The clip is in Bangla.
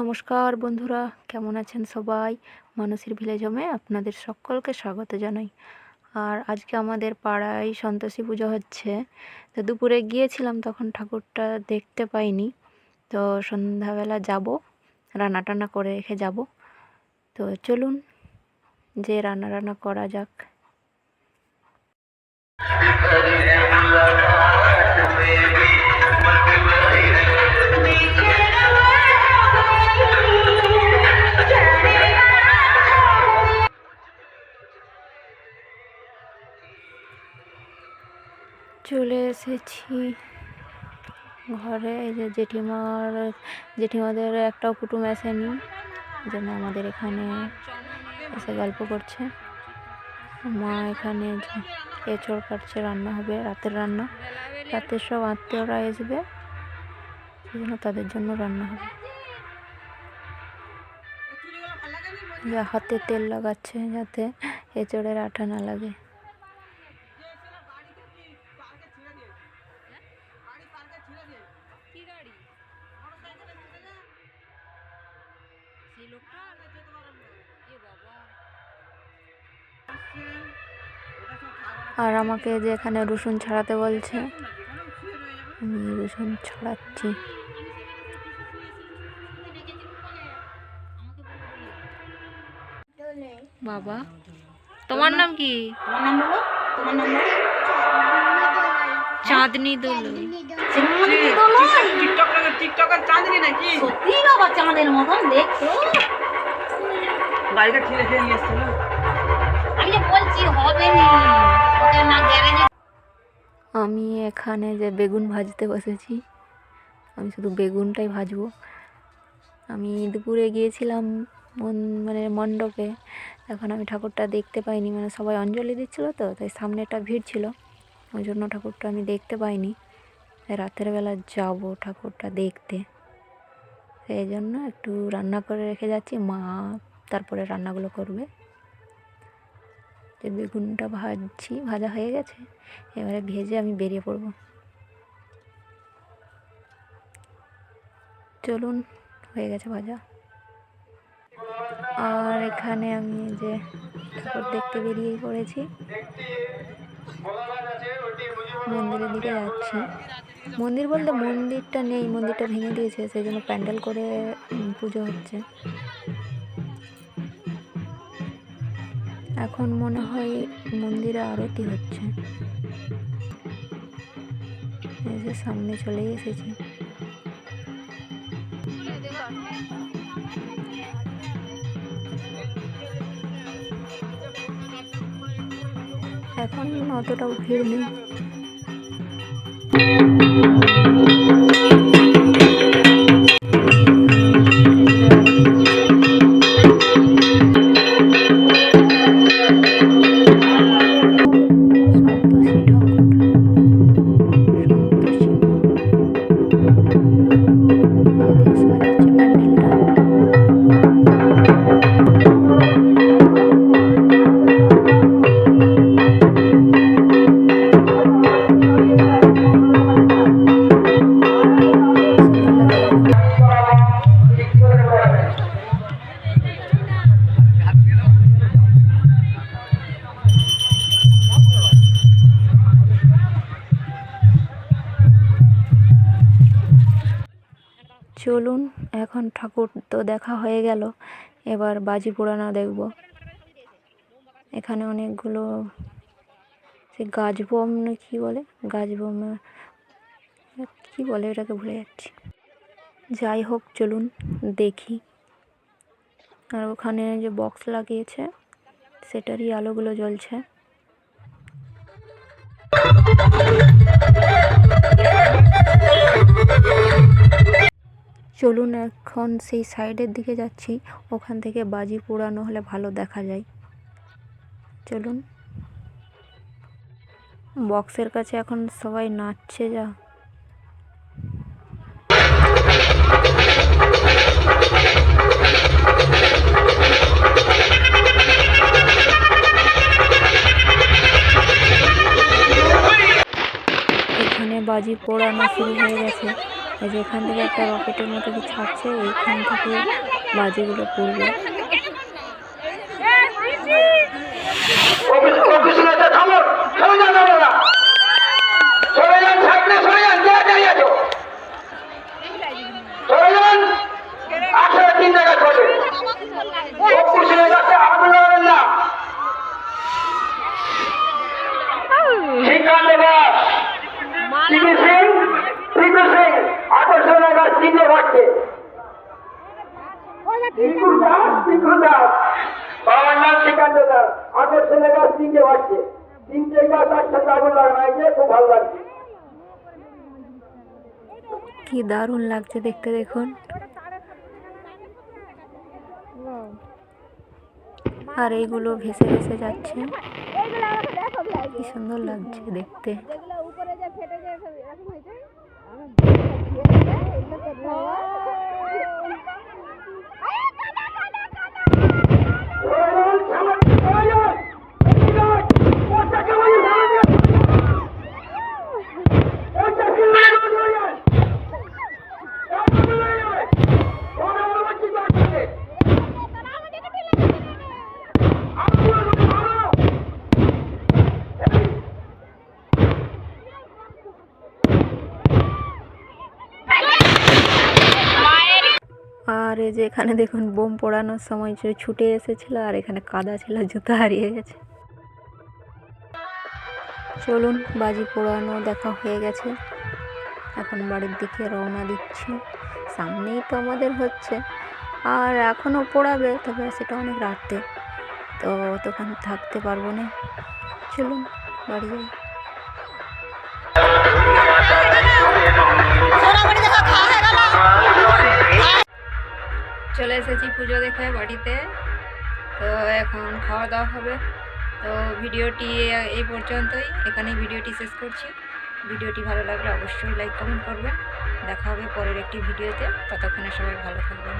নমস্কার বন্ধুরা, কেমন আছেন সবাই? মানসীর ভিলেজ হোমে আপনাদের সকলকে স্বাগত জানাই। আর আজকে আমাদের পাড়ায় সন্তোষী পুজো হচ্ছে, তো দুপুরে গিয়েছিলাম, তখন ঠাকুরটা দেখতে পাইনি। তো সন্ধ্যাবেলা যাব, রান্না টান্না করে রেখে যাব। তো চলুন যে রান্না করা যাক। চলে এসেছি ঘরে। এই যে জেঠিমাদের একটাও কুটুম আসেনি, এই জন্য আমাদের এখানে এসে গল্প করছে। মা এখানে এঁচড় কাটছে, রান্না হবে, রাতের রান্না। রাতের সব আত্মীয়রা আসবে, সেই জন্য তাদের জন্য রান্না হবে। হাতে তেল লাগাচ্ছে যাতে এঁচড়ের আঠা না লাগে। আর আমাকে যে এখানে রসুন ছাড়াতে বলছে, আমি রসুন ছাড়াচ্ছি। বাবা, তোমার নাম কি? চাঁদনি দোলই। টিকটকার চাঁদনি নাকি? সত্যি বাবা, চাঁদের মতন দেখছো। গাড়িটা ঠেলে ফেলে নিয়ে এসছিল। আমি যে বলছি হবে না, ওকে না গ্যারেজে। আমি এখানে যে বেগুন ভাজতে বসেছি, আমি শুধু বেগুনটাই ভাজবো। আমি দুপুরে গিয়েছিলাম মণ্ডপে, এখন আমি ঠাকুরটা দেখতে পাইনি, সবাই অঞ্জলি দিচ্ছিলো, তো তাই সামনেটা ভিড় ছিল, ওই জন্য ঠাকুরটা আমি দেখতে পাইনি। রাতের বেলা যাব ঠাকুরটা দেখতে, সেই জন্য একটু রান্না করে রেখে যাচ্ছি। মা তারপরে রান্নাগুলো করবে। যে বেগুনটা ভাজা হয়ে গেছে, এবারে ভেজে আমি বেরিয়ে পড়ব। চলুন, হয়ে গেছে ভাজা। আর এখানে আমি যে ঠাকুর দেখতে বেরিয়ে পড়েছি, মন্দিরের দিকে যাচ্ছি। মন্দির বলতে মন্দিরটা নেই, মন্দিরটা ভেঙে দিয়েছে, সেই জন্য প্যান্ডেল করে পুজো হচ্ছে। এখন মনে হয় মন্দিরে আরতি হচ্ছে। এই যে সামনে চলে এসেছি। এখন অতটাও ভিড় নেই। চলুন, এখন ঠাকুর তো দেখা হয়ে গেল, এবার বাজি পোড়ানো দেখব। এখানে অনেকগুলো সে গাছ বোম না কি বলে, গাছ বোম কি বলে এটাকে ভুলে যাচ্ছি। যাই হোক, চলুন দেখি। আর ওখানে যে বক্স লাগিয়েছে সেটারই আলোগুলো জ্বলছে। চলুন এখন সেই সাইডের দিকে যাচ্ছি, ওখান থেকে বাজি পোড়ানো হলে ভালো দেখা যায়। চলুন। বক্সের কাছে এখন সবাই নাচছে যা। এখানে বাজি পোড়ানো শুরু হয়ে গেছে, এই যে এখান থেকে একটা রকেটের মতো কিছু ছাড়ছে, এইখান থেকে বাজিগুলো পড়বে। বাবার নাম শ্রীকান্ত দাস, আকর্ষণের গাছ 3টে বাড়ছে, 3টে গাছ একসাথে আগুন লাগানো, খুব ভালো লাগছে। কি দারুণ লাগছে দেখতে, দেখুন। আর এইগুলো ভেসে ভেসে যাচ্ছে, কি সুন্দর লাগছে দেখতে। আর এই যে এখানে দেখুন বোম পোড়ানোর সময় ছুটে এসেছিল, আর এখানে কাদা ছিল, জুতো হারিয়ে গেছে। চলুন, বাজি পোড়ানো দেখা হয়ে গেছে, এখন বাড়ির দিকে রওনা দিচ্ছি। সামনেই তো আমাদের হচ্ছে, আর এখনও পোড়াবে, তবে সেটা অনেক রাতে, তো তখন থাকতে পারবো না। চলুন বাড়ি যাই। চলে এসেছি পুজো দেখে বাড়িতে, তো এখন খাওয়া দাওয়া হবে। তো ভিডিওটি এই পর্যন্তই, এখানেই ভিডিওটি শেষ করছি। ভিডিওটি ভালো লাগলে অবশ্যই লাইক কমেন্ট করবেন। দেখা হবে পরের একটি ভিডিওতে, ততক্ষণে সবাই ভালো থাকবেন।